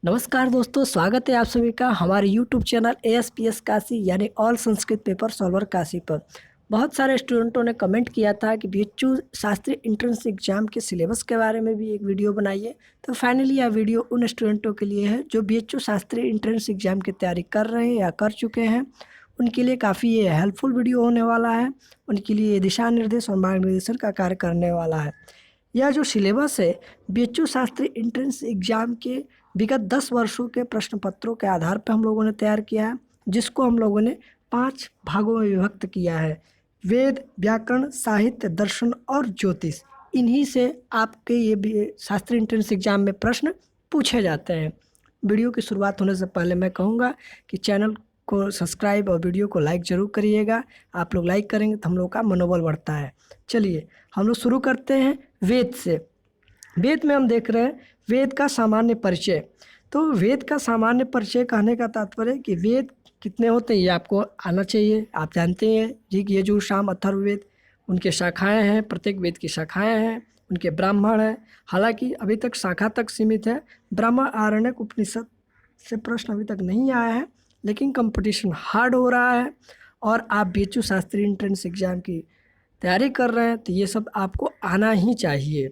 नमस्कार दोस्तों, स्वागत है आप सभी का हमारे YouTube चैनल ASPS काशी यानी all Sanskrit paper solver Kashi पर। बहुत सारे स्टूडेंटों ने कमेंट किया था कि BHU शास्त्री एंट्रेंस एग्जाम के सिलेबस के बारे में भी एक वीडियो बनाइए। तो फाइनली यह वीडियो उन स्टूडेंटों के लिए है जो BHU शास्त्री एंट्रेंस एग्जाम की तैयारी कर रहे हैं या कर चुके हैं। उनके लिए काफ़ी ये हेल्पफुल वीडियो होने वाला है। उनके लिए दिशा निर्देश और मार्गदर्शन का कार्य करने वाला है। यह जो सिलेबस है BHU शास्त्री एंट्रेंस एग्जाम के विगत 10 वर्षों के प्रश्न पत्रों के आधार पर हम लोगों ने तैयार किया है, जिसको हम लोगों ने 5 भागों में विभक्त किया है। वेद, व्याकरण, साहित्य, दर्शन और ज्योतिष। इन्हीं से आपके ये भी शास्त्री एंट्रेंस एग्जाम में प्रश्न पूछे जाते हैं। वीडियो की शुरुआत होने से पहले मैं कहूँगा कि चैनल को सब्सक्राइब और वीडियो को लाइक ज़रूर करिएगा। आप लोग लाइक करेंगे तो हम लोग का मनोबल बढ़ता है। चलिए हम लोग शुरू करते हैं वेद से। वेद में हम देख रहे हैं वेद का सामान्य परिचय। तो वेद का सामान्य परिचय कहने का तात्पर्य कि वेद कितने होते हैं ये आपको आना चाहिए। आप जानते हैं ऋग, यजुर, साम, अथर्ववेद, उनके शाखाएं हैं, प्रत्येक वेद की शाखाएं हैं, उनके ब्राह्मण हैं। हालांकि अभी तक शाखा तक सीमित है, ब्राह्मण, आरण्यक, उपनिषद से प्रश्न अभी तक नहीं आया है, लेकिन कंपटीशन हार्ड हो रहा है और आप BHU शास्त्री एंट्रेंस एग्जाम की तैयारी कर रहे हैं तो ये सब आपको आना ही चाहिए।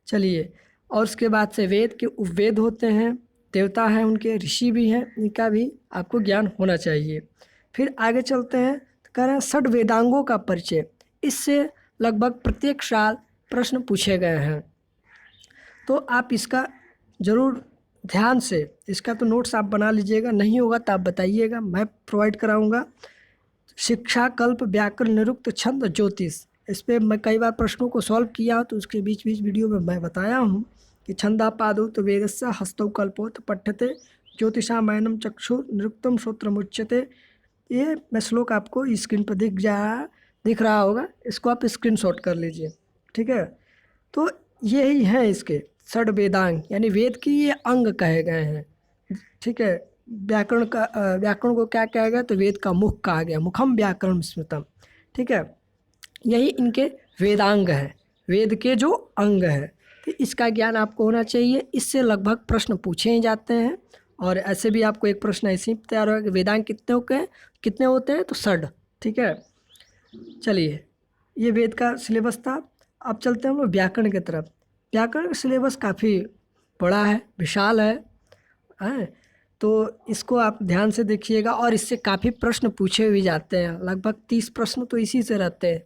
चलिए, और उसके बाद से वेद के उपवेद होते हैं, देवता हैं उनके, ऋषि भी हैं, इनका भी आपको ज्ञान होना चाहिए। फिर आगे चलते हैं तो कह रहे हैं षड वेदांगों का परिचय। इससे लगभग प्रत्येक साल प्रश्न पूछे गए हैं, तो आप इसका ज़रूर ध्यान से, इसका तो नोट्स आप बना लीजिएगा, नहीं होगा तो आप बताइएगा, मैं प्रोवाइड कराऊंगा। शिक्षा, कल्प, व्याकरण, निरुक्त, छंद, ज्योतिष, इस पर मैं कई बार प्रश्नों को सॉल्व किया तो उसके बीच बीच वीडियो में मैं बताया हूँ कि छंदापादौ तो वेदस्य हस्तौ कल्पोत पठ्यते ज्योतिषामयनम चक्षु निरुक्तम श्रोत्रमुच्यते। ये मैं श्लोक आपको स्क्रीन पर दिख रहा होगा, इसको आप स्क्रीनशॉट कर लीजिए, ठीक है। तो यही है इसके षड वेदांग, यानी वेद की ये अंग कहे गए हैं, ठीक है। व्याकरण को क्या कहा गया तो वेद का मुख कहा गया, मुखम व्याकरण स्मृतम, ठीक है। यही इनके वेदांग है, वेद के जो अंग है, तो इसका ज्ञान आपको होना चाहिए। इससे लगभग प्रश्न पूछे ही जाते हैं और ऐसे भी आपको एक प्रश्न ऐसे ही तैयार होगा कि वेदांग कितने होते हैं तो षड, ठीक है। चलिए, ये वेद का सिलेबस था। अब चलते हैं हम लोग व्याकरण की तरफ। व्याकरण का सिलेबस काफ़ी बड़ा है, विशाल है, तो इसको आप ध्यान से देखिएगा और इससे काफ़ी प्रश्न पूछे भी जाते हैं, लगभग 30 प्रश्न तो इसी से रहते हैं।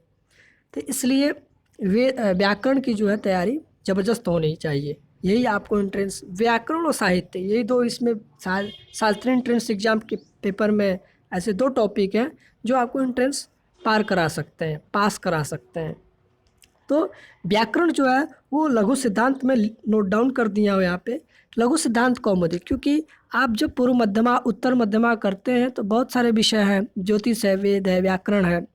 तो इसलिए व्याकरण की जो है तैयारी ज़बरदस्त होनी चाहिए। यही आपको एंट्रेंस, व्याकरण और साहित्य, यही दो इसमें शास्त्री एंट्रेंस एग्जाम के पेपर में ऐसे 2 टॉपिक हैं जो आपको एंट्रेंस पार करा सकते हैं, पास करा सकते हैं। तो व्याकरण जो है वो लघु सिद्धांत में नोट डाउन कर दिया हो यहाँ पे, लघु सिद्धांत कौमुदी, क्योंकि आप जब पूर्व मध्यमा, उत्तर मध्यमा करते हैं तो बहुत सारे विषय हैं, ज्योतिष है, वेद है, व्याकरण है।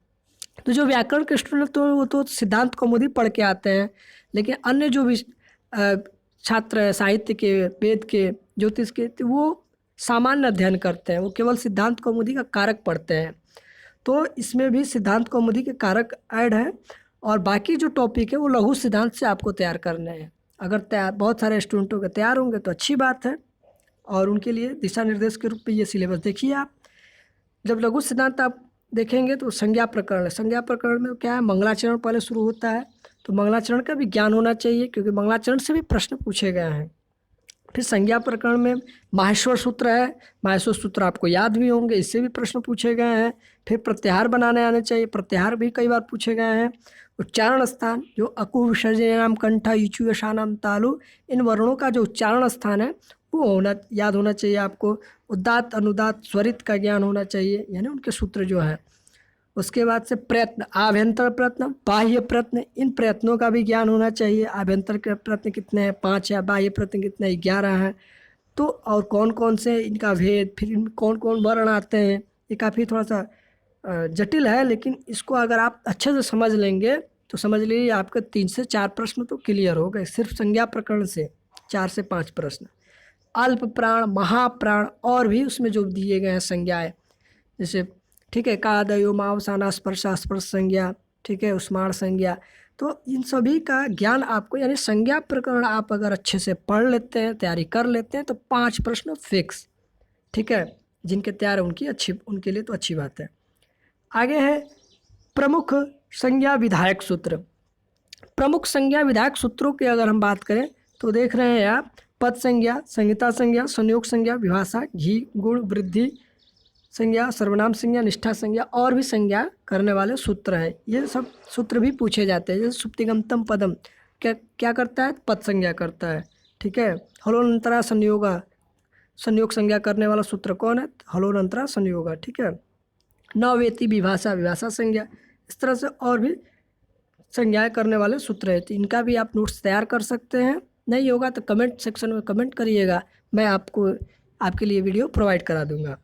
तो जो व्याकरण के स्टूडेंट तो वो तो सिद्धांत कौमुदी पढ़ के आते हैं, लेकिन अन्य जो भी छात्र हैं साहित्य के, वेद के, ज्योतिष के, तो वो सामान्य अध्ययन करते हैं, वो केवल सिद्धांत कौमुदी का कारक पढ़ते हैं। तो इसमें भी सिद्धांत कौमुदी के कारक ऐड है और बाकी जो टॉपिक है वो लघु सिद्धांत से आपको तैयार करने हैं। अगर बहुत सारे स्टूडेंटों के तैयार होंगे तो अच्छी बात है और उनके लिए दिशा निर्देश के रूप में ये सिलेबस देखिए आप। जब लघु सिद्धांत आप देखेंगे तो संज्ञा प्रकरण है। संज्ञा प्रकरण में क्या है, मंगलाचरण पहले शुरू होता है, तो मंगलाचरण का भी ज्ञान होना चाहिए क्योंकि मंगलाचरण से भी प्रश्न पूछे गए हैं। फिर संज्ञा प्रकरण में माहेश्वर सूत्र है, माहेश्वर सूत्र आपको याद भी होंगे, इससे भी प्रश्न पूछे गए हैं। फिर प्रत्याहार बनाने आने चाहिए, प्रत्याहार भी कई बार पूछे गए हैं। उच्चारण स्थान, जो अकु, विसर्जनाम, कंठा, इचु, यशानाम, तालु, इन वर्णों का जो उच्चारण स्थान है वो याद होना चाहिए आपको। उदात्त, अनुदात्त, स्वरित का ज्ञान होना चाहिए, यानी उनके सूत्र जो है। उसके बाद से प्रयत्न, आभ्यंतर प्रयत्न, बाह्य प्रयत्न, इन प्रयत्नों का भी ज्ञान होना चाहिए। आभ्यंतर के प्रयत्न कितने हैं, 5 है, बाह्य प्रयत्न कितने हैं, 11 हैं। तो और कौन कौन से इनका भेद, फिर इनमें कौन कौन वर्ण आते हैं, ये काफ़ी थोड़ा सा जटिल है, लेकिन इसको अगर आप अच्छे से समझ लेंगे तो समझ लीजिए आपके 3 से 4 प्रश्न तो क्लियर हो गए, सिर्फ संज्ञा प्रकरण से 4 से 5 प्रश्न। अल्प प्राण, महाप्राण और भी उसमें जो दिए गए हैं संज्ञाएं, जैसे ठीक है, कादयो, मावसाना, स्पर्श, स्पर्श संज्ञा, ठीक है, उस्मार संज्ञा, तो इन सभी का ज्ञान आपको, यानी संज्ञा प्रकरण आप अगर अच्छे से पढ़ लेते हैं, तैयारी कर लेते हैं, तो 5 प्रश्न फिक्स, ठीक है। जिनके तैयार है उनके लिए तो अच्छी बात है। आगे है प्रमुख संज्ञा विधायक सूत्र। प्रमुख संज्ञा विधायक सूत्रों की अगर हम बात करें तो देख रहे हैं आप, पद संज्ञा, संहिता संज्ञा, संयोग संज्ञा, विभाषा, घी, गुण, वृद्धि संज्ञा, सर्वनाम संज्ञा, निष्ठा संज्ञा और भी संज्ञा करने वाले सूत्र हैं। ये सब सूत्र भी पूछे जाते हैं। जैसे सुप्तिगमतम पदम क्या क्या करता है? पद संज्ञा करता है, ठीक है। हलोनंतरा संयोगा, संयोग संज्ञा करने वाला सूत्र कौन है? हलोनंतरा संयोगा, ठीक है। नवेति विभाषा, विभाषा संज्ञा, इस तरह से और भी संज्ञाएं करने वाले सूत्र हैं। तो इनका भी आप नोट्स तैयार कर सकते हैं। नहीं होगा तो कमेंट सेक्शन में कमेंट करिएगा, मैं आपके लिए वीडियो प्रोवाइड करा दूंगा।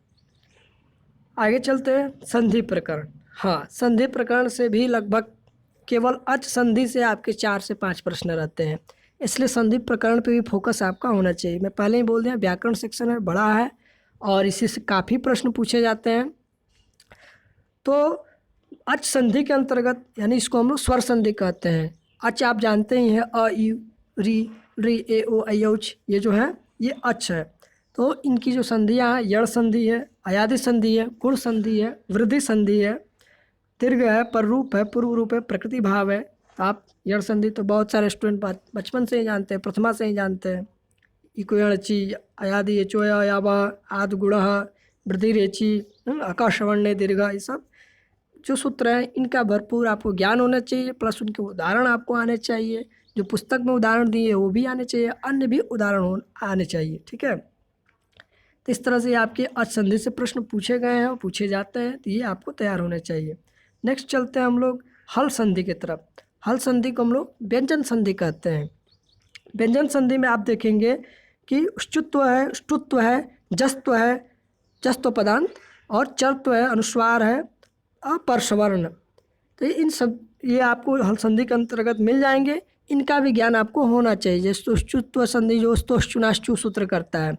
आगे चलते हैं संधि प्रकरण। हाँ, संधि प्रकरण से भी लगभग केवल अच संधि से आपके 4 से 5 प्रश्न रहते हैं, इसलिए संधि प्रकरण पे भी फोकस आपका होना चाहिए। मैं पहले ही बोल दिया, व्याकरण सेक्शन है, बड़ा है और इसी से काफ़ी प्रश्न पूछे जाते हैं। तो अच संधि के अंतर्गत, यानी इसको हम लोग स्वर संधि कहते हैं। अच आप जानते ही हैं, अ, इ, री, ए, ओ, ऐ, औच, ये जो है ये अच है। तो इनकी जो संधियाँ हैं, यण संधि है, अयादि संधि है, गुण संधि है, वृद्धि संधि है, दीर्घ है, पररूप है, पूर्व रूप है, प्रकृति भाव है। तो आप यण संधि तो बहुत सारे स्टूडेंट बचपन से ही जानते हैं, प्रथमा से ही जानते हैं। इको यणचि, अयादि एचोया यावा, आद गुण, वृद्धि रेचि, आकाशवर्ण दीर्घ, ये सब जो सूत्र हैं इनका भरपूर आपको ज्ञान होना चाहिए, प्लस उनके उदाहरण आपको आने चाहिए। जो पुस्तक में उदाहरण दिए वो भी आने चाहिए, अन्य भी उदाहरण आने चाहिए, ठीक है। तो इस तरह से आपके अच संधि से प्रश्न पूछे गए हैं और पूछे जाते हैं, तो ये आपको तैयार होने चाहिए। नेक्स्ट चलते हैं हम लोग हल संधि की तरफ। हल संधि को हम लोग व्यंजन संधि कहते हैं। व्यंजन संधि में आप देखेंगे कि ष्टुत्व है, ष्टुत्व है, जस्त्व है, जस्त्व पदांत, और चर्त्व है, अनुस्वार है, अपरसवर्ण। तो इन सब ये आपको हल संधि के अंतर्गत मिल जाएंगे। इनका भी ज्ञान आपको होना चाहिए। जैसे ष्टुत्व संधि जो स्तोश्चुनाश्चु सूत्र करता है।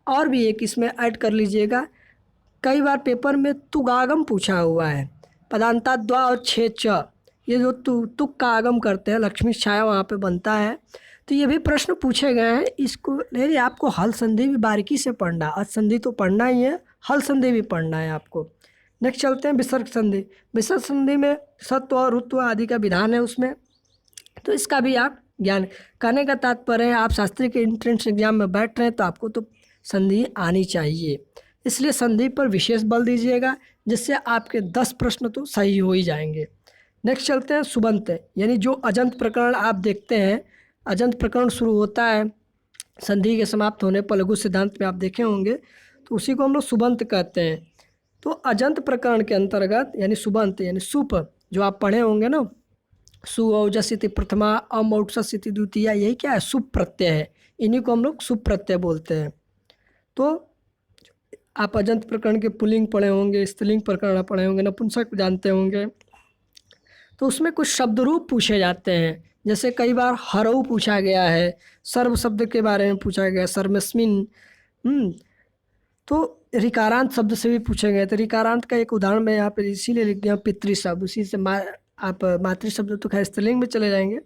और भी एक इसमें ऐड कर लीजिएगा, कई बार पेपर में तुगागम पूछा हुआ है, पदांता द्वा और छे च, ये जो तुक का आगम करते हैं, लक्ष्मी छाया वहाँ पे बनता है। तो ये भी प्रश्न पूछे गए हैं। इसको नहीं, आपको हल संधि भी बारीकी से पढ़ना, अच संधि तो पढ़ना ही है, हल संधि भी पढ़ना है आपको। नेक्स्ट चलते हैं विसर्ग संधि। विसर्ग संधि में सत्व और ऋत्व आदि का विधान है उसमें, तो इसका भी आप ज्ञान, कहने का तात्पर्य है आप शास्त्री के एंट्रेंस एग्जाम में बैठ रहे हैं तो आपको तो संधि आनी चाहिए, इसलिए संधि पर विशेष बल दीजिएगा, जिससे आपके 10 प्रश्न तो सही हो ही जाएंगे। नेक्स्ट चलते हैं सुबंत, यानी जो अजंत प्रकरण आप देखते हैं, अजंत प्रकरण शुरू होता है संधि के समाप्त होने पर, लघु सिद्धांत में आप देखे होंगे, तो उसी को हम लोग सुबंत कहते हैं। तो अजंत प्रकरण के अंतर्गत यानी सुबंत, यानी सुप जो आप पढ़े होंगे ना, सु औजस्थिति प्रथमा, अमौक्षस्थिति द्वितीया, यही क्या है? सुप प्रत्यय है, इन्हीं को हम लोग सुप प्रत्यय बोलते हैं। तो आप अजंत प्रकरण के पुल्लिंग पढ़े होंगे, स्त्रीलिंग प्रकरण पढ़े होंगे, नपुंसक जानते होंगे। तो उसमें कुछ शब्द रूप पूछे जाते हैं, जैसे कई बार हरऊ पूछा गया है, सर्व शब्द के बारे में पूछा गया, सर्वस्मिन। तो रिकारांत शब्द से भी पूछे गए। तो रिकारांत का एक उदाहरण मैं यहाँ पे इसीलिए लिख दिया, पितृ शब्द, उसी से आप मातृ शब्द तो खैर स्त्रीलिंग में चले जाएंगे,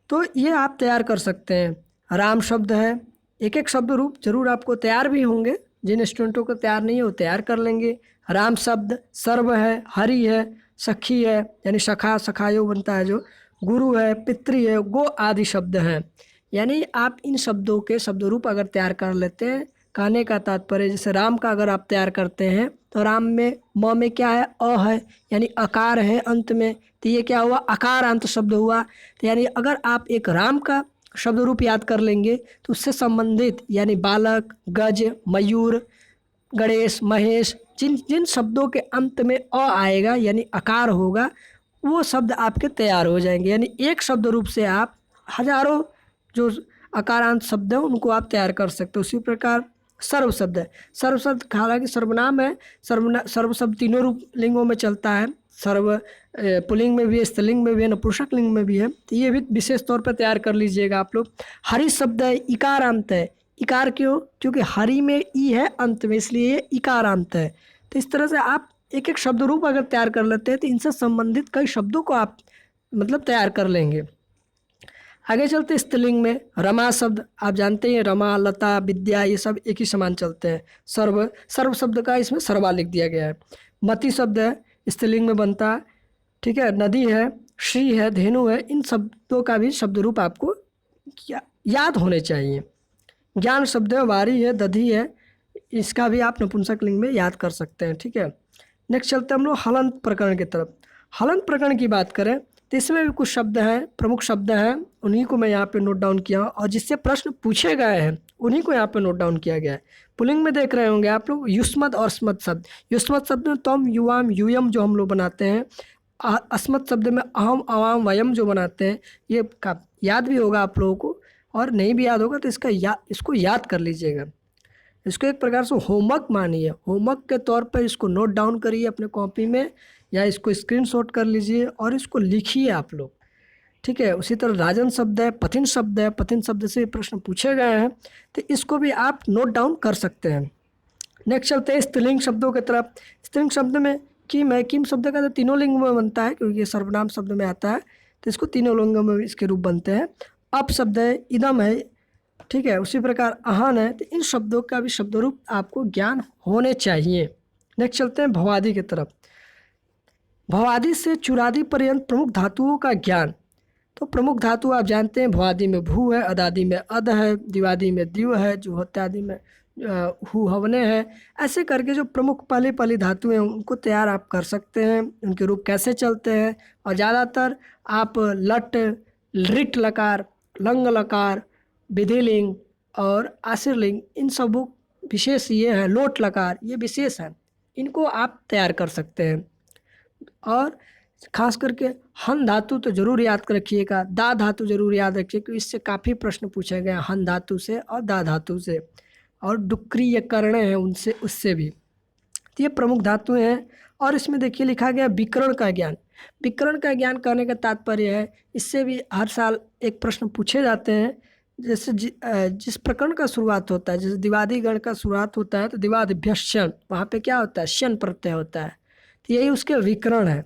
तो ये आप तैयार कर सकते हैं। राम शब्द है, एक एक शब्द रूप जरूर आपको तैयार भी होंगे, जिन स्टूडेंटों को तैयार नहीं है वो तैयार कर लेंगे। राम शब्द, सर्व है, हरि है, सखी है, यानी सखा, सखायो बनता है जो, गुरु है, पितृ है, गो आदि शब्द हैं। यानी आप इन शब्दों के शब्द रूप अगर तैयार कर लेते हैं, कहने का तात्पर्य जैसे राम का अगर आप तैयार करते हैं तो राम में म में क्या है? अ है, यानी अकार है अंत में, तो ये क्या हुआ? अकारांत शब्द हुआ। तो यानी अगर आप एक राम का शब्द रूप याद कर लेंगे तो उससे संबंधित यानी बालक, गज, मयूर, गणेश, महेश, जिन जिन शब्दों के अंत में अ आएगा यानी अकार होगा, वो शब्द आपके तैयार हो जाएंगे। यानी एक शब्द रूप से आप हजारों जो अकारांत शब्द हैं उनको आप तैयार कर सकते हो। उसी प्रकार सर्व शब्द है, सर्व शब्द हालांकि सर्वनाम है, सर्व शब्द तीनों रूप लिंगों में चलता है, सर्व पुल्लिंग में भी है, स्त्रीलिंग में भी है, नपुंसक लिंग में भी है, तो ये भी विशेष तौर पर तैयार कर लीजिएगा आप लोग। हरि शब्द है, इकारांत है, इकार क्यों? क्योंकि हरि में ई है अंत में, इसलिए ये इकारांत है। तो इस तरह से आप एक एक शब्द रूप अगर तैयार कर लेते हैं तो इनसे संबंधित कई शब्दों को आप मतलब तैयार कर लेंगे। आगे चलते स्त्रीलिंग में रमा शब्द आप जानते हैं, रमा, लता, विद्या ये सब एक ही समान चलते हैं। सर्व, सर्व शब्द का इसमें सर्वा लिख दिया गया है। मति शब्द है, स्त्रीलिंग में बनता है, ठीक है। नदी है, श्री है, धेनु है, इन शब्दों का भी शब्द रूप आपको याद होने चाहिए। ज्ञान शब्द है, वारी है, दधी है, इसका भी आप नपुंसक लिंग में याद कर सकते हैं, ठीक है। नेक्स्ट चलते हैं हम लोग हलंत प्रकरण की तरफ। हलंत प्रकरण की बात करें तो इसमें भी कुछ शब्द हैं, प्रमुख शब्द हैं, उन्हीं को मैं यहाँ पे नोट डाउन किया और जिससे प्रश्न पूछे गए हैं उन्हीं को यहाँ पे नोट डाउन किया गया है। पुल्लिंग में देख रहे होंगे आप लोग युष्मत और स्मत शब्द। युष्मत शब्द में तम, युवाम, यूयम जो हम लोग बनाते हैं। अस्मत शब्द में अहम, अवाम, वयम जो बनाते हैं। ये याद भी होगा आप लोगों को, और नहीं भी याद होगा तो इसको याद कर लीजिएगा। इसको एक प्रकार से होमवर्क मानिए, होमवर्क के तौर पर इसको नोट डाउन करिए अपने कॉपी में या इसको स्क्रीनशॉट कर लीजिए और इसको लिखिए आप लोग, ठीक है। उसी तरह राजन शब्द है, पथिन शब्द है, पथिन शब्द से प्रश्न पूछे गए हैं तो इसको भी आप नोट डाउन कर सकते हैं। नेक्स्ट चलते हैं स्त्रीलिंग शब्दों की तरफ। स्त्रीलिंग शब्द में किम है, किम शब्द का तो तीनों लिंग में बनता है क्योंकि ये सर्वनाम शब्द में आता है, तो इसको तीनों लिंगों में इसके रूप बनते हैं। अप शब्द है, इदम है, ठीक है। उसी प्रकार अहन है, तो इन शब्दों का भी शब्द रूप आपको ज्ञान होने चाहिए। नेक्स्ट चलते हैं भवादि की तरफ। भवादि से चुरादि पर्यंत प्रमुख धातुओं का ज्ञान। तो प्रमुख धातु आप जानते हैं, भवादि में भू है, अदादि में अद है, दिवादि में दिव है, जुहोत्यादि में हु हवने है। ऐसे करके जो प्रमुख पहली पहली धातुएं हैं उनको तैयार आप कर सकते हैं, उनके रूप कैसे चलते हैं। और ज़्यादातर आप लट, रिट लकार, लंग लकार, विधिलिंग और आशीर्लिंग, इन सब विशेष ये हैं, लोट लकार ये विशेष हैं, इनको आप तैयार कर सकते हैं। और खास करके हन धातु तो जरूर याद रखिएगा, दा धातु जरूर याद रखिए क्योंकि इससे काफ़ी प्रश्न पूछे गए हैं हन धातु से और दा धातु से, और डुक्री कर्ण हैं उनसे, उससे भी। तो ये प्रमुख धातुएं हैं। और इसमें देखिए लिखा गया विकर्ण का ज्ञान। विकर्ण का ज्ञान कहने का तात्पर्य है, इससे भी हर साल एक प्रश्न पूछे जाते हैं। जैसे जिस प्रकरण का शुरुआत होता है, जैसे दिवादी गण का शुरुआत होता है तो दिवादिभ्यश्चन, वहाँ पे क्या होता है, शन प्रत्यय होता है, तो यही उसके विकर्ण है,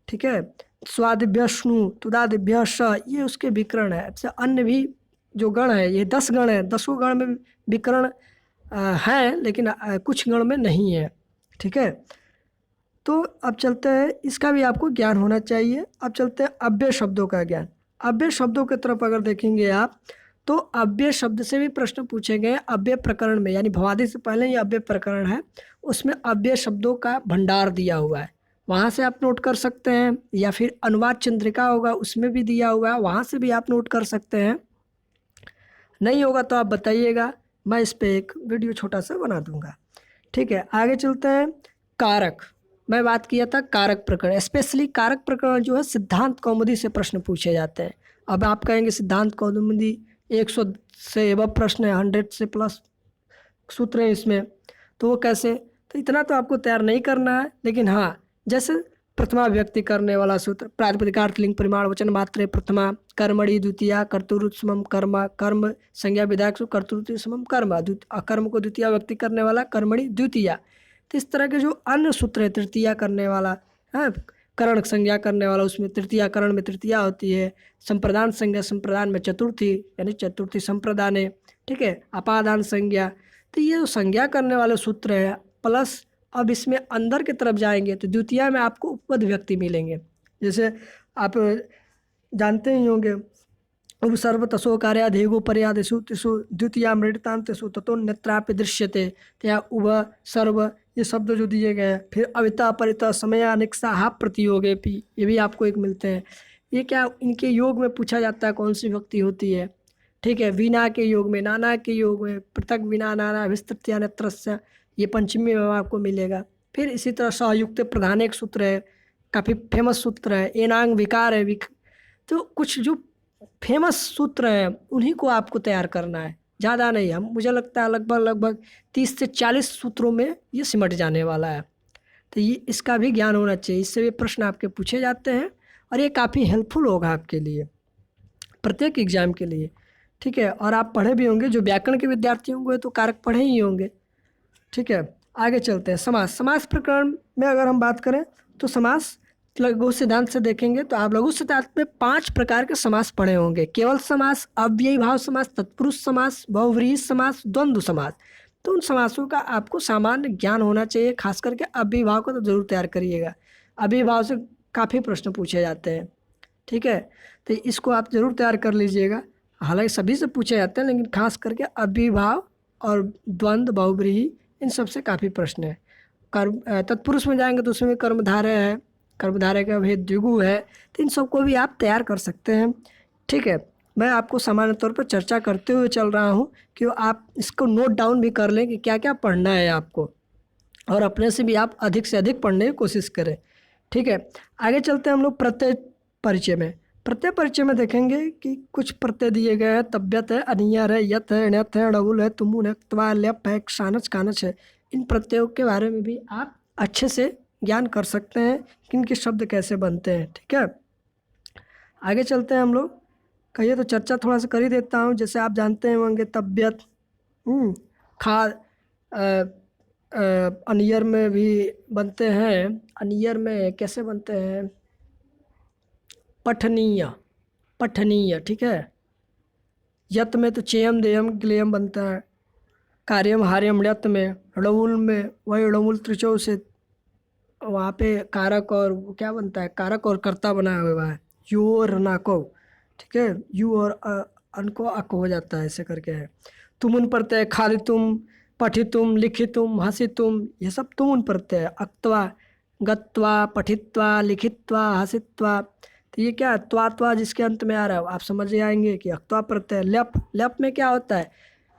ठीक है। स्वादिभ्यष्णु, तुदादिभ्य श, ये उसके विकर्ण है। ऐसे अन्य भी जो गण है, ये 10 गण है, 10 गण में विकर्ण है लेकिन कुछ गण में नहीं है, ठीक है। तो अब चलते हैं, इसका भी आपको ज्ञान होना चाहिए। अब चलते हैं अव्यय शब्दों का ज्ञान। अव्यय शब्दों की तरफ अगर देखेंगे आप तो अव्यय शब्द से भी प्रश्न पूछे गए अव्यय प्रकरण में, यानी भवादि से पहले ये अव्यय प्रकरण है, उसमें अव्यय शब्दों का भंडार दिया हुआ है, वहाँ से आप नोट कर सकते हैं। या फिर अनुवाद चंद्रिका होगा, उसमें भी दिया हुआ है, वहाँ से भी आप नोट कर सकते हैं। नहीं होगा तो आप बताइएगा, मैं इस पर एक वीडियो छोटा सा बना दूंगा, ठीक है। आगे चलते हैं कारक। मैं बात किया था कारक प्रकरण, स्पेशली कारक प्रकरण जो है सिद्धांत कौमुदी से प्रश्न पूछे जाते हैं। अब आप कहेंगे सिद्धांत कौमुदी 100 से एबव प्रश्न है, 100 से प्लस सूत्र हैं इसमें, तो वो कैसे, तो इतना तो आपको तैयार नहीं करना है। लेकिन हाँ, जैसे प्रथमा व्यक्ति करने वाला सूत्र, प्रातिपदिकार्थ लिंग परिमाण वचन मात्रे प्रथमा, कर्मणि द्वितीया, कर्तृत्व कर्म, कर्म संज्ञा विधायक कर्तृत्व कर्म, कर्म को द्वितीय व्यक्ति करने वाला कर्मणि द्वितीया। तो इस तरह के जो अन्य सूत्र है, तृतीया करने वाला है, करण संज्ञा करने वाला, उसमें तृतीया करण में तृतीया होती है, संप्रदान संज्ञा संप्रदान में चतुर्थी यानी चतुर्थी संप्रदाने, ठीक है, अपादान संज्ञा। तो ये जो संज्ञा करने वाले सूत्र हैं, प्लस अब इसमें अंदर की तरफ जाएंगे तो द्वितीया में आपको उपपद व्यक्ति मिलेंगे। जैसे आप जानते ही होंगे, सर्व तसो कार्याधेगो पर्यादेशु तिषु द्वितीया मृतांतेषु ततो नेत्रापि दृश्यते, या उभ सर्व ये शब्द जो दिए गए हैं। फिर अविता परिता समयानिक्सा हा प्रतियोगे भी, ये भी आपको एक मिलते हैं। ये क्या, इनके योग में पूछा जाता है कौन सी व्यक्ति होती है, ठीक है। वीणा के योग में, नाना के योग में, पृथक विना नाना विस्तृत्या नेत्रस्य, ये पंचमी में आपको मिलेगा। फिर इसी तरह सहयुक्त प्रधान एक सूत्र है, काफ़ी फेमस सूत्र है, एनांग विकार है। तो कुछ जो फेमस सूत्र हैं उन्हीं को आपको तैयार करना है, ज़्यादा नहीं। हम मुझे लगता है लगभग 30 से 40 सूत्रों में ये सिमट जाने वाला है। तो ये इसका भी ज्ञान होना चाहिए, इससे भी प्रश्न आपके पूछे जाते हैं और ये काफ़ी हेल्पफुल होगा आपके लिए प्रत्येक एग्जाम के लिए, ठीक है। और आप पढ़े भी होंगे, जो व्याकरण के विद्यार्थी होंगे तो कारक पढ़े ही होंगे, ठीक है। आगे चलते हैं समास। समास प्रकरण में अगर हम बात करें तो समास लघु सिद्धांत से देखेंगे तो आप लघु सिद्धांत में 5 प्रकार के समास पढ़े होंगे। केवल समास, अव्ययी भाव समास, तत्पुरुष समास, बहुव्रीहि समास, द्वंद्व समास। तो उन समासों का आपको सामान्य ज्ञान होना चाहिए। खास करके अव्ययी भाव को तो जरूर तैयार करिएगा। अव्ययी भाव से काफ़ी प्रश्न पूछे जाते हैं, ठीक है, तो इसको आप ज़रूर तैयार कर लीजिएगा। हालांकि सभी से पूछे जाते हैं, लेकिन खास करके अव्ययी भाव और द्वंद्व, बहुव्रीहि, इन सब से काफ़ी प्रश्न है। कर्म तत्पुरुष में जाएंगे तो उसमें कर्मधारय है, कर्मधारय का भेद द्विगु है, तो इन सबको भी आप तैयार कर सकते हैं, ठीक है। मैं आपको सामान्य तौर पर चर्चा करते हुए चल रहा हूँ कि आप इसको नोट डाउन भी कर लें कि क्या क्या पढ़ना है आपको, और अपने से भी आप अधिक से अधिक पढ़ने की कोशिश करें, ठीक है। आगे चलते हैं हम लोग प्रत्यय परिचय में। प्रत्यय परिचय में देखेंगे कि कुछ प्रत्यय दिए गए हैं। तब्यत है, अनियर है, यत है, ण्यत है, ड़बुल है, तुमुन है, क्त्वा, ल्यप है, क्षानच, कानच है। इन प्रत्ययों के बारे में भी आप अच्छे से ज्ञान कर सकते हैं कि इनके शब्द कैसे बनते हैं, ठीक है। आगे चलते हैं हम लोग। कहिए तो चर्चा थोड़ा सा कर ही देता हूँ। जैसे आप जानते होंगे तब्यत, खा, अनियर में भी बनते हैं। अनियर में कैसे बनते हैं? पठनीय, पठनीय, ठीक है। यत में तो चेयम देयम गिलेयम बनता है। कार्यम हार्यम ण्यत में। ड़बुल में वही ड़बुल त्रिचौ से वहाँ पे कारक और वो क्या बनता है, कारक और कर्ता बना हुआ है, यू और नाको, ठीक है। यू और अनको अक हो जाता है, ऐसे करके है। तुमुन प्रत्यय, खादितुम, पठितुम, लिखितुम, हसितुम, ये सब तुमुन प्रत्यय है। अक्त्वा, गत्वा, पठित्वा, लिखित्वा, हसित्वा, तो ये क्या है, त्वा जिसके अंत में आ रहा है आप समझ जाएंगे कि अक्त्वा प्रत्यय। लप, लप में क्या होता है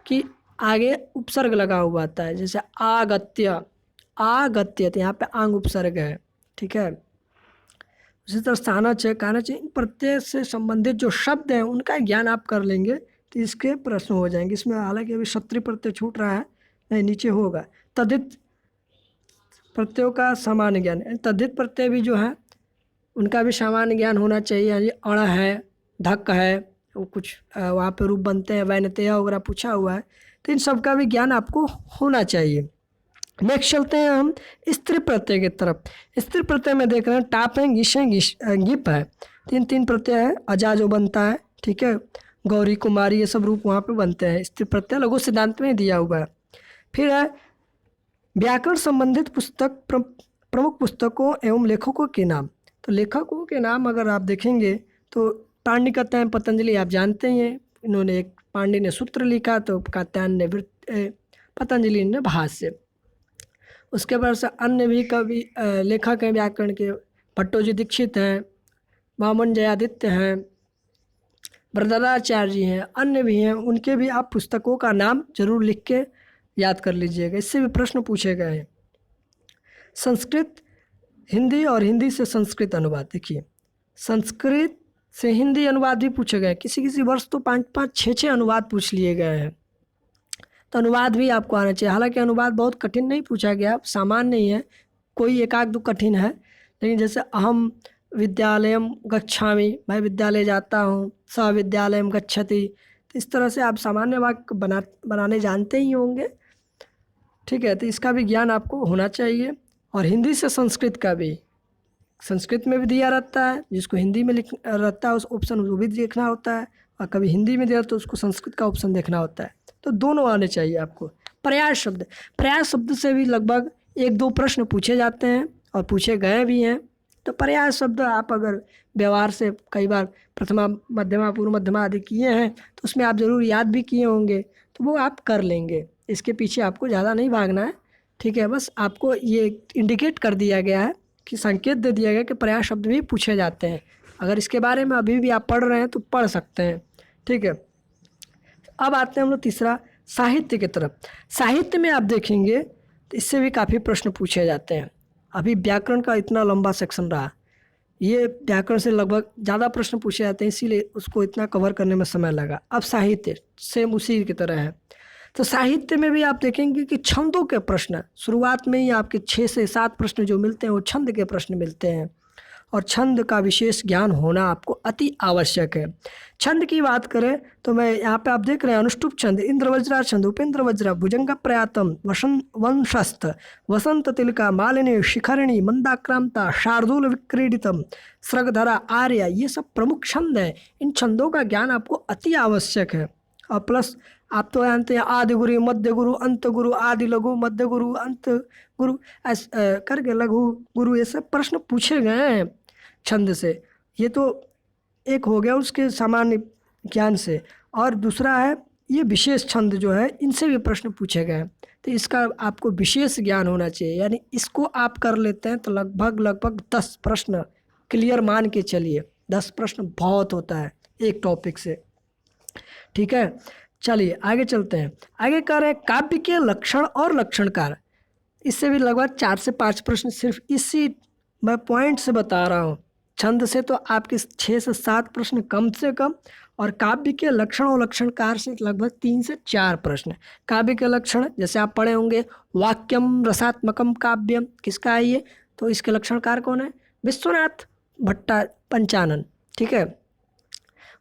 कि आगे उपसर्ग लगा हुआ आता है, जैसे आगत्य, आगत्य, तो यहाँ पे आंग उपसर्ग है, ठीक है। उसी तरह स्थानच है, कानच है। इन प्रत्यय से संबंधित जो शब्द हैं उनका ज्ञान आप कर लेंगे तो इसके प्रश्न हो जाएंगे। इसमें हालांकि अभी क्षत्रिय प्रत्यय छूट रहा है, नहीं नीचे होगा। तद्धित प्रत्ययों का सामान्य ज्ञान, तद्धित प्रत्यय भी जो है उनका भी सामान्य ज्ञान होना चाहिए। यानी अण है, धक है, वो कुछ वहाँ पे रूप बनते हैं, वैनतेय वगैरह पूछा हुआ है, तो इन सब का भी ज्ञान आपको होना चाहिए। नेक्स्ट चलते हैं हम स्त्री प्रत्यय की तरफ। स्त्री प्रत्यय में देख रहे हैं टाप है, गिश है, गिप है, तीन प्रत्यय है। अजा जो बनता है, ठीक है, गौरी, कुमारी, ये सब रूप वहाँ पे बनते हैं। स्त्री प्रत्यय लघु सिद्धांत में दिया हुआ है। फिर है व्याकरण संबंधित पुस्तक, प्रमुख पुस्तकों एवं लेखकों के नाम। तो लेखकों के नाम अगर आप देखेंगे तो पाणिनि कात्यायन पतंजलि आप जानते ही हैं, इन्होंने एक, पाणिनि ने सूत्र लिखा तो कात्यायन ने पतंजलि ने भाष्य। उसके बाद से अन्य भी कवि लेखक हैं व्याकरण के, भट्टोजी दीक्षित हैं, वामन जयादित्य हैं, वरदाचार्य जी हैं, अन्य भी हैं। उनके भी आप पुस्तकों का नाम जरूर लिख के याद कर लीजिएगा, इससे भी प्रश्न पूछे गए हैं। संस्कृत हिंदी और हिंदी से संस्कृत अनुवाद, देखिए संस्कृत से हिंदी अनुवाद भी पूछे गए। किसी वर्ष तो 5-5, 6-6 अनुवाद पूछ लिए गए हैं, तो अनुवाद भी आपको आना चाहिए। हालांकि अनुवाद बहुत कठिन नहीं पूछा गया, सामान्य ही है, कोई एक आध दो कठिन है, लेकिन जैसे अहम विद्यालयम गच्छामि, मैं विद्यालय जाता हूँ, स विद्यालयम गच्छति, तो इस तरह से आप सामान्य वाक्य बनाने जानते ही होंगे, ठीक है। तो इसका भी ज्ञान आपको होना चाहिए। और हिंदी से संस्कृत का भी, संस्कृत में भी दिया रहता है, जिसको हिंदी में लिख रहता है उस ऑप्शन वो भी देखना होता है, और कभी हिंदी में दिया तो उसको संस्कृत का ऑप्शन देखना होता है। तो दोनों आने चाहिए आपको। प्रयास शब्द, प्रयास शब्द से भी लगभग 1-2 प्रश्न पूछे जाते हैं और पूछे गए भी हैं। तो प्रयास शब्द आप अगर व्यवहार से कई बार प्रथमा, मध्यमा, पूर्व मध्यमा आदि किए हैं तो उसमें आप ज़रूर याद भी किए होंगे, तो वो आप कर लेंगे। इसके पीछे आपको ज़्यादा नहीं भागना है, ठीक है। बस आपको ये इंडिकेट कर दिया गया है कि संकेत दे दिया गया कि प्रयास शब्द भी पूछे जाते हैं। अगर इसके बारे में अभी भी आप पढ़ रहे हैं तो पढ़ सकते हैं, ठीक है। अब आते हैं हम लोग तीसरा साहित्य की तरफ। साहित्य में आप देखेंगे तो इससे भी काफ़ी प्रश्न पूछे जाते हैं। अभी व्याकरण का इतना लंबा सेक्शन रहा, ये व्याकरण से लगभग ज़्यादा प्रश्न पूछे जाते हैं, इसीलिए उसको इतना कवर करने में समय लगा। अब साहित्य सेम उसी की तरह है। तो साहित्य में भी आप देखेंगे कि छंदों के प्रश्न शुरुआत में ही आपके 6 से 7 प्रश्न जो मिलते हैं वो छंद के प्रश्न मिलते हैं। और छंद का विशेष ज्ञान होना आपको अति आवश्यक है। छंद की बात करें तो मैं यहाँ पे आप देख रहे हैं अनुष्टुप छंद, इंद्र वज्रा छंद, उपेंद्र वज्रा, भुजंग प्रयातम, वंशस्थ, वसंत तिलका, मालिनी, शिखरिणी, मंदाक्रांता, शार्दूल विक्रीडितम, सृगधरा, आर्य, ये सब प्रमुख छंद हैं। इन छंदों का ज्ञान आपको अति आवश्यक है। और प्लस आप तो जानते हैं आदि गुरु, मध्य गुरु, अंत गुरु, आदि लघु, मध्य गुरु, अंत गुरु, करके लघु गुरु, ये सब प्रश्न पूछे गए हैं छंद से। ये तो एक हो गया उसके सामान्य ज्ञान से, और दूसरा है ये विशेष छंद जो है इनसे भी प्रश्न पूछे गए हैं। तो इसका आपको विशेष ज्ञान होना चाहिए, यानी इसको आप कर लेते हैं तो लगभग 10 प्रश्न क्लियर मान के चलिए। 10 प्रश्न बहुत होता है एक टॉपिक से, ठीक है। चलिए आगे चलते हैं। आगे कह रहे हैं काव्य के लक्षण और लक्षणकार। इससे भी लगभग 4 से 5 प्रश्न सिर्फ इसी मैं पॉइंट से बता रहा हूँ। छंद से तो आपके 6 से 7 प्रश्न कम से कम, और काव्य के लक्षण और लक्षणकार से लगभग 3 से 4 प्रश्न। काव्य के लक्षण जैसे आप पढ़े होंगे, वाक्यम रसात्मकम काव्यम, किसका है ये, तो इसके लक्षणकार कौन है, विश्वनाथ भट्टा पंचानन, ठीक है।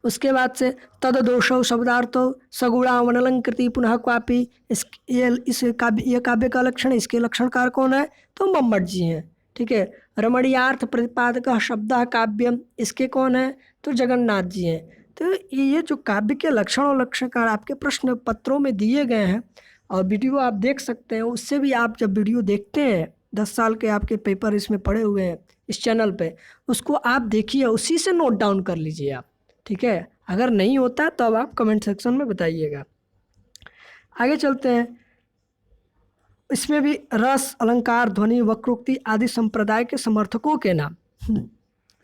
उसके बाद से तद दोषौ शब्दार्थो सगुणावन अलंकृति पुनः क्वापी, इस काव्य का लक्षण, इसके लक्षणकार कौन है, तो मम्मट जी हैं, ठीक है। रमणीयार्थ प्रतिपादक शब्द काव्यम, इसके कौन है, तो जगन्नाथ जी हैं। तो ये जो काव्य के लक्षण और लक्षणकार आपके प्रश्न पत्रों में दिए गए हैं, और वीडियो आप देख सकते हैं। उससे भी आप जब वीडियो देखते हैं, 10 साल के आपके पेपर इसमें पड़े हुए हैं इस चैनल पे, उसको आप देखिए, उसी से नोट डाउन कर लीजिए आप, ठीक है। अगर नहीं होता तो अब आप कमेंट सेक्शन में बताइएगा। आगे चलते हैं। इसमें भी रस, अलंकार, ध्वनि, वक्रोक्ति आदि संप्रदाय के समर्थकों के नाम,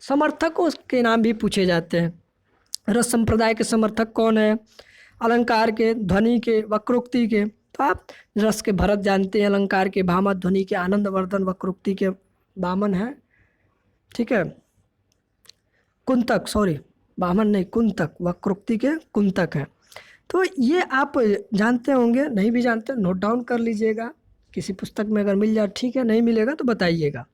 समर्थकों के नाम भी पूछे जाते हैं। रस संप्रदाय के समर्थक कौन है, अलंकार के, ध्वनि के, वक्रोक्ति के, तो आप रस के भरत जानते हैं, अलंकार के भामत, ध्वनि के आनंदवर्धन, वक्रोक्ति के वामन है, ठीक है, कुंतक, सॉरी वामन नहीं कुंतक, वक्रोक्ति के कुंतक है। तो ये आप जानते होंगे, नहीं भी जानते नोट डाउन कर लीजिएगा, किसी पुस्तक में अगर मिल जाए ठीक है, नहीं मिलेगा तो बताइएगा।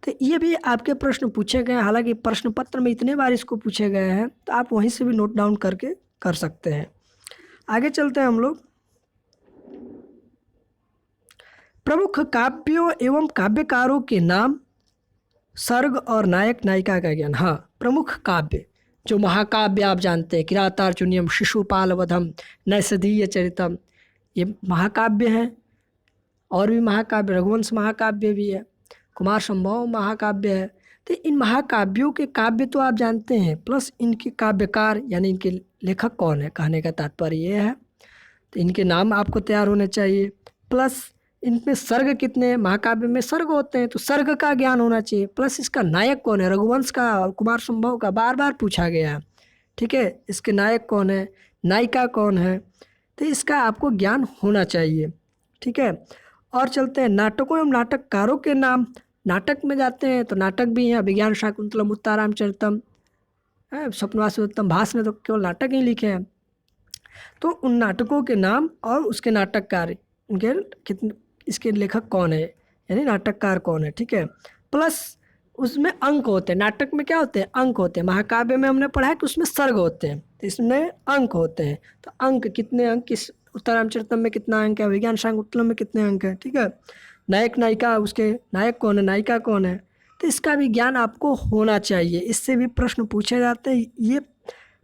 तो ये भी आपके प्रश्न पूछे गए हैं, हालांकि प्रश्न पत्र में इतने बार इसको पूछे गए हैं, तो आप वहीं से भी नोट डाउन करके कर सकते हैं। आगे चलते हैं हम लोग। प्रमुख काव्यों एवं काव्यकारों के नाम, सर्ग और नायक नायिका का ज्ञान। हाँ, प्रमुख काव्य जो महाकाव्य आप जानते हैं, किरातार्जुनीयम, शिशुपाल वधम, नैषधीय चरितम, ये महाकाव्य हैं। और भी महाकाव्य, रघुवंश महाकाव्य भी है, कुमार संभव महाकाव्य है। तो इन महाकाव्यों के काव्य तो आप जानते हैं, प्लस इनके काव्यकार यानी इनके लेखक कौन है, कहने का तात्पर्य ये है। तो इनके नाम आपको तैयार होने चाहिए, प्लस इनमें सर्ग कितने, महाकाव्य में सर्ग होते हैं तो सर्ग का ज्ञान होना चाहिए, प्लस इसका नायक कौन है, रघुवंश का और कुमार संभव का बार बार पूछा गया है, ठीक है। इसके नायक कौन है, नायिका कौन है, तो इसका आपको ज्ञान होना चाहिए, ठीक है। और चलते हैं नाटकों एवं नाटककारों के नाम। नाटक में जाते हैं तो नाटक भी हैं, अभिज्ञान शाकुंतलम, उत्तारामचरितम, स्वप्नवासोत्तम, भास में तो केवल नाटक ही लिखे हैं। तो उन नाटकों के नाम और उसके नाटककार, उनके कितने, इसके लेखक कौन है, यानी नाटककार कौन है, ठीक है। प्लस उसमें अंक होते हैं, नाटक में क्या होते हैं, अंक होते हैं। महाकाव्य में हमने पढ़ा है कि उसमें सर्ग होते हैं, तो इसमें अंक होते हैं। तो अंक कितने अंक, किस उत्तरामचरितम में कितना अंक है, विज्ञान शाकुंतलम में कितने अंक है, ठीक है। नायक नायिका, उसके नायक कौन है, नायिका कौन है, तो इसका भी ज्ञान आपको होना चाहिए। इससे भी प्रश्न पूछे जाते हैं। ये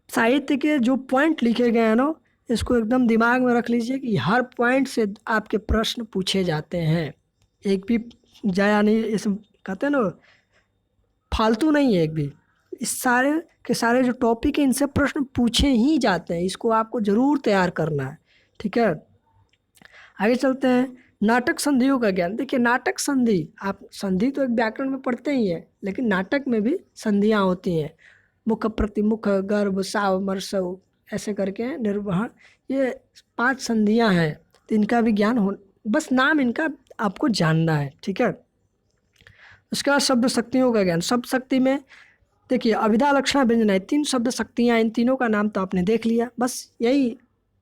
साहित्य के जो पॉइंट लिखे गए हैं ना, इसको एकदम दिमाग में रख लीजिए कि हर पॉइंट से आपके प्रश्न पूछे जाते हैं, एक भी जाया नहीं, इस कहते हैं ना फालतू नहीं है एक भी। इस सारे के सारे जो टॉपिक है इनसे प्रश्न पूछे ही जाते हैं, इसको आपको ज़रूर तैयार करना है, ठीक है। आगे चलते हैं। नाटक संधियों का ज्ञान। देखिए नाटक संधि, आप संधि तो एक व्याकरण में पढ़ते ही हैं, लेकिन नाटक में भी संधियाँ होती हैं, मुख प्रतिमुख, गर्भ, साव, मर्सव, ऐसे करके निर्वहन, ये 5 संधियाँ हैं। तो इनका भी ज्ञान हो, बस नाम इनका आपको जानना है, ठीक है। उसके बाद शब्द शक्तियों का ज्ञान। शब्द शक्ति में देखिए अभिधा, लक्षणा, व्यंजना, 3 शब्द शक्तियाँ, इन तीनों का नाम तो आपने देख लिया, बस यही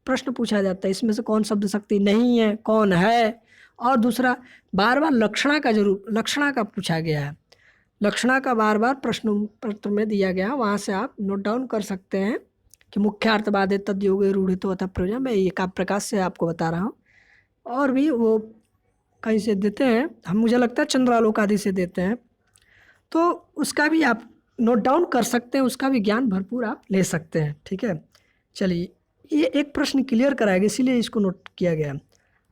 प्रश्न पूछा जाता है, इसमें से कौन शब्द शक्ति नहीं है, कौन है। और दूसरा बार बार लक्षणा का जरूर, लक्षणा का पूछा गया है। लक्षणा का बार बार प्रश्न पत्र में दिया गया, वहाँ से आप नोट डाउन कर सकते हैं कि मुख्यार्थवादे तद्योगे रूढ़ितो अतः प्रयोजन। मैं ये काव्य प्रकाश से आपको बता रहा हूँ, और भी वो कहीं से देते हैं, हम मुझे लगता है चंद्रालोक आदि से देते हैं, तो उसका भी आप नोट डाउन कर सकते हैं, उसका भी ज्ञान भरपूर आप ले सकते हैं। ठीक है, चलिए ये एक प्रश्न क्लियर कराएगा, इसीलिए इसको नोट किया गया।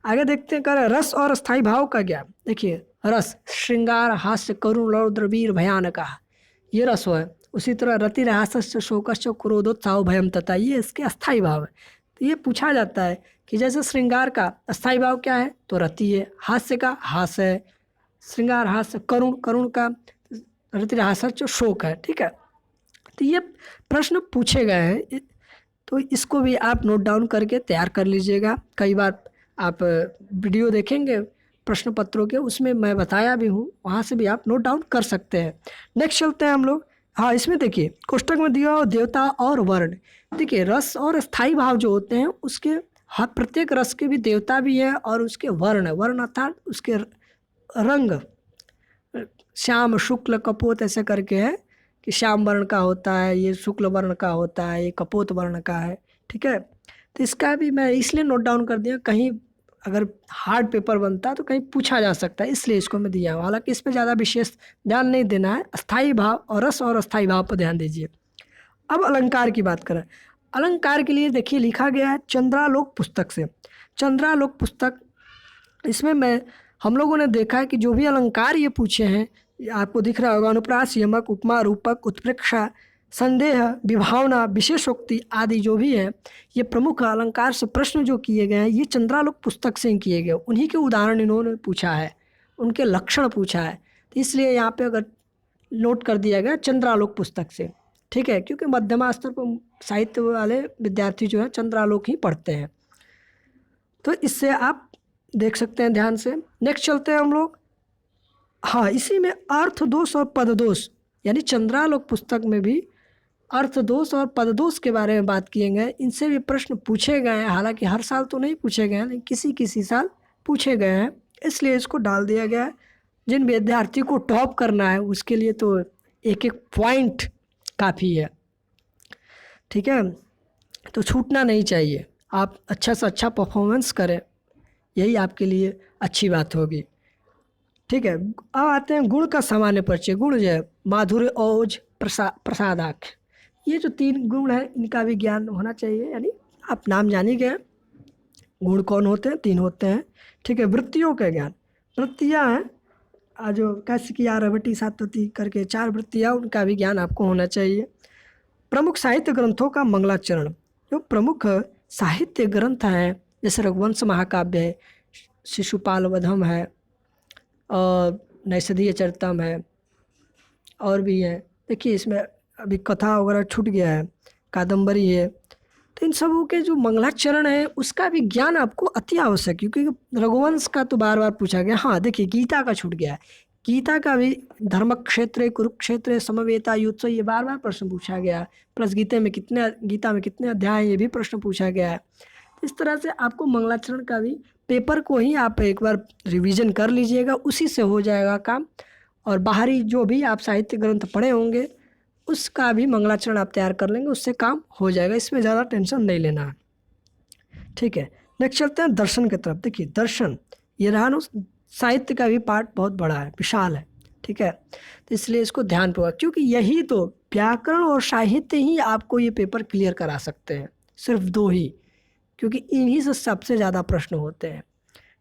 आगे देखते हैं, कर रस और स्थायी भाव का ज्ञान। देखिए रस श्रृंगार हास्य करुण रौद्र वीर भयानक, ये रस है। उसी तरह रति हास्य शोकश्च क्रोधोत्साह भयम तथा, ये इसके अस्थायी भाव है। तो ये पूछा जाता है कि जैसे श्रृंगार का अस्थायी भाव क्या है, तो रति है। हास्य का हास्य है, श्रृंगार हास्य। करुण का रति हास्य शोक है। ठीक है, तो ये प्रश्न पूछे गए हैं, तो इसको भी आप नोट डाउन करके तैयार कर लीजिएगा। कई बार आप वीडियो देखेंगे प्रश्न पत्रों के, उसमें मैं बताया भी हूँ, वहाँ से भी आप नोट डाउन कर सकते हैं। नेक्स्ट चलते हैं हम लोग। हाँ, इसमें देखिए कोष्टक में दिया हो देवता और वर्ण। देखिए रस और स्थायी भाव जो होते हैं, उसके हर प्रत्येक रस के भी देवता भी है और उसके वर्ण, वर्ण अर्थात उसके रंग, श्याम शुक्ल कपोत ऐसे करके है कि श्याम वर्ण का होता है, ये शुक्ल वर्ण का होता है, ये कपोत वर्ण का है। ठीक है, तो इसका भी मैं इसलिए नोट डाउन कर दिया, कहीं अगर हार्ड पेपर बनता तो कहीं पूछा जा सकता है, इसलिए इसको मैं दिया हूँ। हालांकि इस पर ज़्यादा विशेष ध्यान नहीं देना है, स्थायी भाव और रस और अस्थायी भाव पर ध्यान दीजिए। अब अलंकार की बात करें। अलंकार के लिए देखिए लिखा गया है चंद्रालोक पुस्तक से। चंद्रालोक पुस्तक, इसमें हम लोगों ने देखा है कि जो भी अलंकार ये पूछे हैं, आपको दिख रहा होगा, अनुप्रास, यमक, उपमा, रूपक, उत्प्रेक्षा, संदेह, विभावना, विशेषोक्ति आदि जो भी है, ये प्रमुख अलंकार से प्रश्न जो किए गए हैं, ये चंद्रालोक पुस्तक से ही किए गए। उन्हीं के उदाहरण इन्होंने पूछा है, उनके लक्षण पूछा है, तो इसलिए यहाँ पे अगर नोट कर दिया गया चंद्रालोक पुस्तक से। ठीक है, क्योंकि मध्यमा स्तर पर साहित्य वाले विद्यार्थी जो है चंद्रालोक ही पढ़ते हैं, तो इससे आप देख सकते हैं ध्यान से। नेक्स्ट चलते हैं हम लोग। हाँ, इसी में अर्थ दोष और पद दोष, यानी चंद्रालोक पुस्तक में भी अर्थ दोष और पद दोष के बारे में बात किए गए, इनसे भी प्रश्न पूछे गए हैं। हालांकि हर साल तो नहीं पूछे गए हैं, लेकिन किसी किसी साल पूछे गए हैं, इसलिए इसको डाल दिया गया है। जिन विद्यार्थी को टॉप करना है उसके लिए तो एक एक पॉइंट काफ़ी है। ठीक है, तो छूटना नहीं चाहिए, आप अच्छा से अच्छा परफॉर्मेंस करें, यही आपके लिए अच्छी बात होगी। ठीक है, अब आते हैं गुण का सामान्य परिचय। गुण जो है माधुर्य, ओज, प्रसादाख्य, ये जो 3 गुण हैं, इनका भी ज्ञान होना चाहिए। यानी आप नाम जान ही गए, गुण कौन होते हैं, 3 होते हैं। ठीक है, वृत्तियों का ज्ञान, वृत्तियाँ हैं जो कैसिकी, आर्यभट्टी, सातवती करके 4 वृत्तियाँ, उनका भी ज्ञान आपको होना चाहिए। प्रमुख साहित्य ग्रंथों का मंगलाचरण, जो प्रमुख साहित्य ग्रंथ हैं, जैसे रघुवंश महाकाव्य है, शिशुपाल वधम है, और नैषधीय चरितम है, और भी है। देखिए इसमें अभी कथा वगैरह छूट गया है, कादम्बरी है, तो इन सबों के जो मंगलाचरण है उसका भी ज्ञान आपको अति आवश्यक, क्योंकि रघुवंश का तो बार बार पूछा गया। हाँ देखिए, गीता का छूट गया है, गीता का भी धर्म क्षेत्र, कुरुक्षेत्र, समवेता, युत्सव, ये बार बार प्रश्न पूछा गया है। प्लस गीता में कितने अध्याय हैं, ये भी प्रश्न पूछा गया है। इस तरह से आपको मंगलाचरण का भी पेपर को ही आप एक बार रिवीजन कर लीजिएगा, उसी से हो जाएगा काम। और बाहरी जो भी आप साहित्य ग्रंथ पढ़े होंगे उसका भी मंगलाचरण आप तैयार कर लेंगे, उससे काम हो जाएगा, इसमें ज़्यादा टेंशन नहीं लेना है। ठीक है, नेक्स्ट चलते हैं दर्शन की तरफ। देखिए दर्शन, ये रहा साहित्य का भी पार्ट बहुत बड़ा है, विशाल है। ठीक है, तो इसलिए इसको ध्यानपूर्वक, क्योंकि यही तो व्याकरण और साहित्य ही आपको ये पेपर क्लियर करा सकते हैं, सिर्फ 2 ही, क्योंकि इन्हीं से सबसे ज़्यादा प्रश्न होते हैं।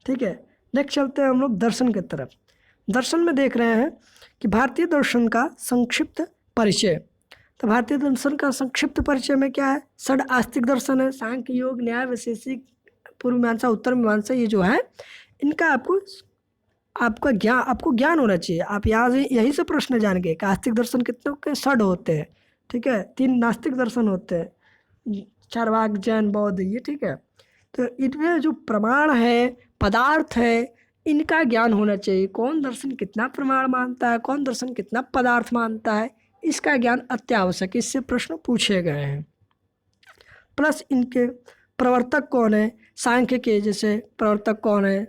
ठीक है, नेक्स्ट चलते हैं हम लोग दर्शन की तरफ। दर्शन में देख रहे हैं कि भारतीय दर्शन का संक्षिप्त परिचय। तो भारतीय दर्शन का संक्षिप्त परिचय में क्या है, षड आस्तिक दर्शन है, सांख्य, योग, न्याय, वैशेषिक, पूर्व मीमांसा, उत्तर मीमांसा, ये जो है इनका आपको ज्ञान होना चाहिए। आप यहाँ से यही से प्रश्न जानेंगे कि आस्तिक दर्शन कितने के षड होते हैं। ठीक है, 3 नास्तिक दर्शन होते हैं, चार्वाक, जैन, बौद्ध, ये। ठीक है, तो इनमें जो प्रमाण है, पदार्थ है, इनका ज्ञान होना चाहिए। कौन दर्शन कितना प्रमाण मानता है, कौन दर्शन कितना पदार्थ मानता है, इसका ज्ञान अत्यावश्यक, इससे प्रश्न पूछे गए हैं। प्लस इनके प्रवर्तक कौन है, सांख्य के जैसे प्रवर्तक कौन है,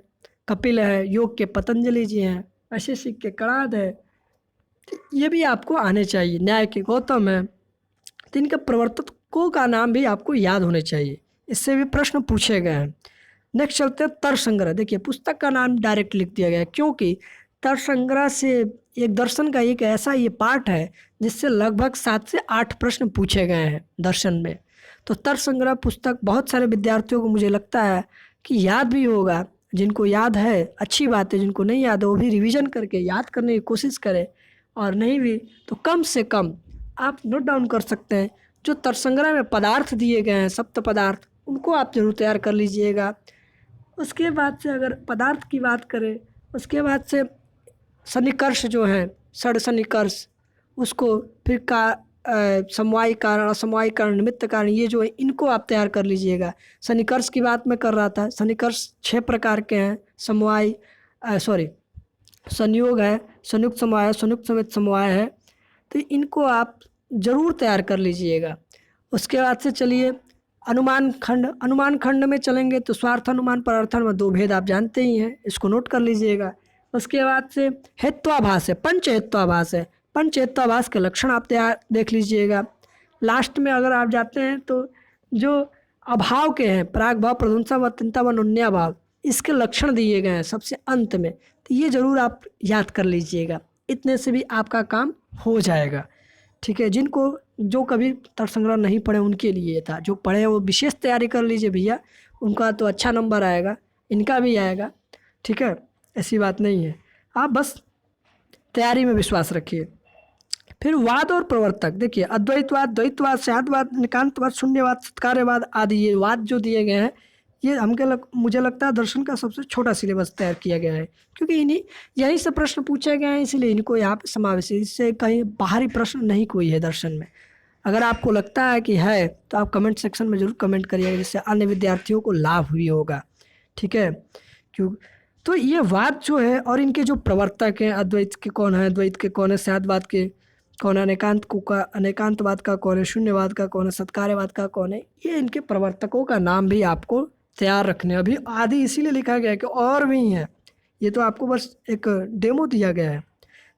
कपिल है, योग के पतंजलि जी हैं, वैशेषिक के कणाद है, तो ये भी आपको आने चाहिए। न्याय के गौतम है, तो इनके प्रवर्तकों का नाम भी आपको याद होने चाहिए, इससे भी प्रश्न पूछे गए हैं। नेक्स्ट चलते हैं तर्क संग्रह। देखिए पुस्तक का नाम डायरेक्ट लिख दिया गया है, क्योंकि तर्क संग्रह से एक दर्शन का एक ऐसा ये पार्ट है जिससे लगभग 7 से 8 प्रश्न पूछे गए हैं दर्शन में। तो तर्क संग्रह पुस्तक बहुत सारे विद्यार्थियों को मुझे लगता है कि याद भी होगा। जिनको याद है अच्छी बात है, जिनको नहीं याद है वो भी रिवीजन करके याद करने की कोशिश करें, और नहीं भी तो कम से कम आप नोट डाउन कर सकते हैं। जो तर्क संग्रह में पदार्थ दिए गए हैं, सप्त पदार्थ, उनको आप जरूर तैयार कर लीजिएगा। उसके बाद से अगर पदार्थ की बात करें, उसके बाद से सन्निकर्ष जो हैं, षड सन्निकर्ष, उसको फिर समवायी कारण, असमवायी कारण, निमित्त कारण, ये जो है इनको आप तैयार कर लीजिएगा। सन्निकर्ष की बात मैं कर रहा था। सन्निकर्ष 6 प्रकार के हैं। समवायी संयोग है, संयुक्त समवाय है, संयुक्त समेत समवाय है। तो इनको आप ज़रूर तैयार कर लीजिएगा। उसके बाद से चलिए अनुमान खंड। अनुमान खंड में चलेंगे तो स्वार्थ अनुमान, परार्थ अनुमान, 2 भेद आप जानते ही हैं, इसको नोट कर लीजिएगा। उसके बाद से हेत्वाभास है, पंच हेत्वाभास है। पंच हेत्वाभास के लक्षण आप तैयार देख लीजिएगा। लास्ट में अगर आप जाते हैं तो जो अभाव के हैं, पराग भाव, प्रध्वंसा भाव, तिन्ता भाव, नुन्या भाव, इसके लक्षण दिए गए हैं सबसे अंत में। तो ये ज़रूर आप याद कर लीजिएगा, इतने से भी आपका काम हो जाएगा। ठीक है, जिनको जो कभी तर्क संग्रह नहीं पढ़े उनके लिए था, जो पढ़े वो विशेष तैयारी कर लीजिए भैया, उनका तो अच्छा नंबर आएगा, इनका भी आएगा। ठीक है, ऐसी बात नहीं है, आप बस तैयारी में विश्वास रखिए। फिर वाद और प्रवर्तक। देखिए अद्वैतवाद, द्वैतवाद, स्याद्वाद, निकांतवाद, शून्यवाद, सत्कार्यवाद आदि ये वाद जो दिए गए हैं, ये मुझे लगता है दर्शन का सबसे छोटा सिलेबस तैयार किया गया है, क्योंकि यहीं से प्रश्न पूछे गए हैं, इसलिए इनको यहाँ पे समावेश है। इससे कहीं बाहरी प्रश्न नहीं कोई है दर्शन में। अगर आपको लगता है कि है तो आप कमेंट सेक्शन में ज़रूर कमेंट करिएगा, जिससे अन्य विद्यार्थियों को लाभ भी होगा। ठीक है, क्यों तो ये वाद जो है और इनके जो प्रवर्तक हैं, अद्वैत के कौन है, द्वैत के कौन है, स्याद्वाद के कौन है, अनेकांतवाद का कौन है, शून्यवाद का कौन है, सत्कार्यवाद का कौन है, ये इनके प्रवर्तकों का नाम भी आपको तैयार रखने। अभी आदि इसीलिए लिखा गया है कि और भी हैं, ये तो आपको बस एक डेमो दिया गया है।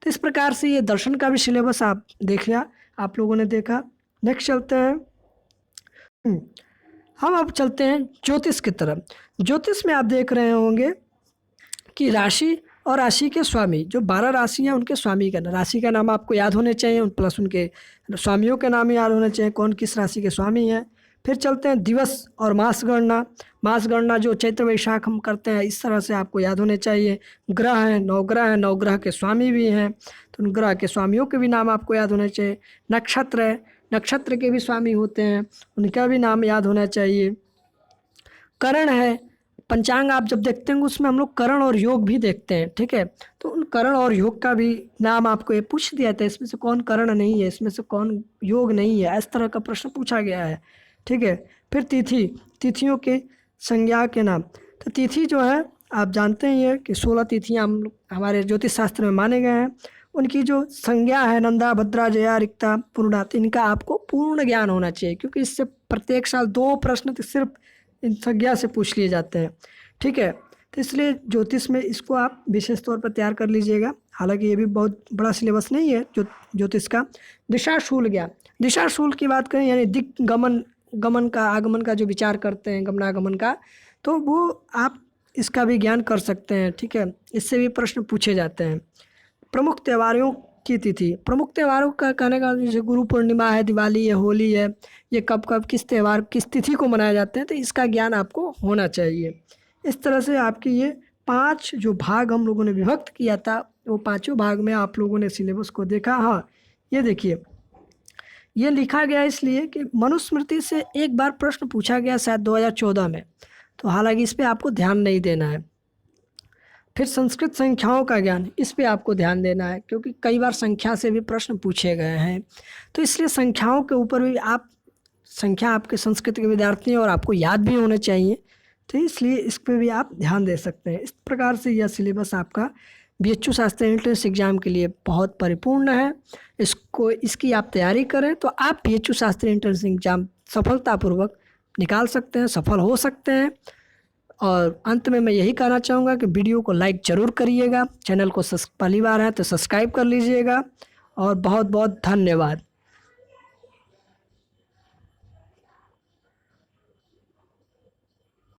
तो इस प्रकार से ये दर्शन का भी सिलेबस आप देख लिया, आप लोगों ने देखा। नेक्स्ट चलते हैं, हम अब चलते हैं ज्योतिष की तरफ। ज्योतिष में आप देख रहे होंगे कि राशि और राशि के स्वामी, जो 12 राशि हैं उनके स्वामी का, राशि का नाम आपको याद होने चाहिए, प्लस उनके स्वामियों के नाम याद होने चाहिए, कौन किस राशि के स्वामी हैं। फिर चलते हैं दिवस और मास गणना। मास गणना जो चैत्र वैशाख हम करते हैं, इस तरह से आपको याद होने चाहिए। ग्रह हैं, 9 ग्रह हैं, 9 ग्रह के स्वामी भी हैं, तो उन ग्रह के स्वामियों के भी नाम आपको याद होने चाहिए। नक्षत्र है, नक्षत्र के भी स्वामी होते हैं, उनका भी नाम याद होना चाहिए। करण है, पंचांग आप जब देखते हैं उसमें हम लोग करण और योग भी देखते हैं। ठीक है, तो उन करण और योग का भी नाम आपको ये पूछ दिया था, इसमें से कौन करण नहीं है, इसमें से कौन योग नहीं है, इस तरह का प्रश्न पूछा गया है। ठीक है, फिर तिथियों के संज्ञा के नाम। तो तिथि जो है आप जानते ही हैं कि 16 तिथियाँ हम लोग हमारे ज्योतिष शास्त्र में माने गए हैं। उनकी जो संज्ञा है, नंदा, भद्रा, जया, रिक्ता, पूर्णा, इनका आपको पूर्ण ज्ञान होना चाहिए, क्योंकि इससे प्रत्येक साल 2 प्रश्न तो सिर्फ इन संज्ञा से पूछ लिए जाते हैं। ठीक है, तो इसलिए ज्योतिष में इसको आप विशेष तौर पर तैयार कर लीजिएगा। हालांकि ये भी बहुत बड़ा सिलेबस नहीं है ज्योतिष का। दिशाशूल ज्ञान, दिशाशूल की बात करें यानी गमन का, आगमन का जो विचार करते हैं, गमनागमन का, तो वो आप इसका भी ज्ञान कर सकते हैं। ठीक है, इससे भी प्रश्न पूछे जाते हैं। प्रमुख त्योहारों की तिथि, प्रमुख त्योहारों का कहने का जैसे गुरु पूर्णिमा है, दिवाली है, होली है, ये कब कब किस त्यौहार किस तिथि को मनाए जाते हैं, तो इसका ज्ञान आपको होना चाहिए। इस तरह से आपकी ये 5 जो भाग हम लोगों ने विभक्त किया था, वो 5 भाग में आप लोगों ने सिलेबस को देखा। हाँ, ये देखिए, ये लिखा गया इसलिए कि मनुस्मृति से एक बार प्रश्न पूछा गया शायद 2014 में, तो हालांकि इस पर आपको ध्यान नहीं देना है। फिर संस्कृत संख्याओं का ज्ञान, इस पे आपको ध्यान देना है, क्योंकि कई बार संख्या से भी प्रश्न पूछे गए हैं, तो इसलिए संख्याओं के ऊपर भी आप, संख्या आपके संस्कृत के विद्यार्थी हैं और आपको याद भी होने चाहिए, तो इसलिए इस पर भी आप ध्यान दे सकते हैं। इस प्रकार से यह सिलेबस आपका BHU शास्त्री एंट्रेंस एग्जाम के लिए बहुत परिपूर्ण है। इसकी आप तैयारी करें तो आप BHU शास्त्री एंट्रेंस एग्जाम सफलतापूर्वक निकाल सकते हैं, सफल हो सकते हैं। और अंत में मैं यही कहना चाहूँगा कि वीडियो को लाइक ज़रूर करिएगा, चैनल को पहली बार है तो सब्सक्राइब कर लीजिएगा, और बहुत बहुत धन्यवाद।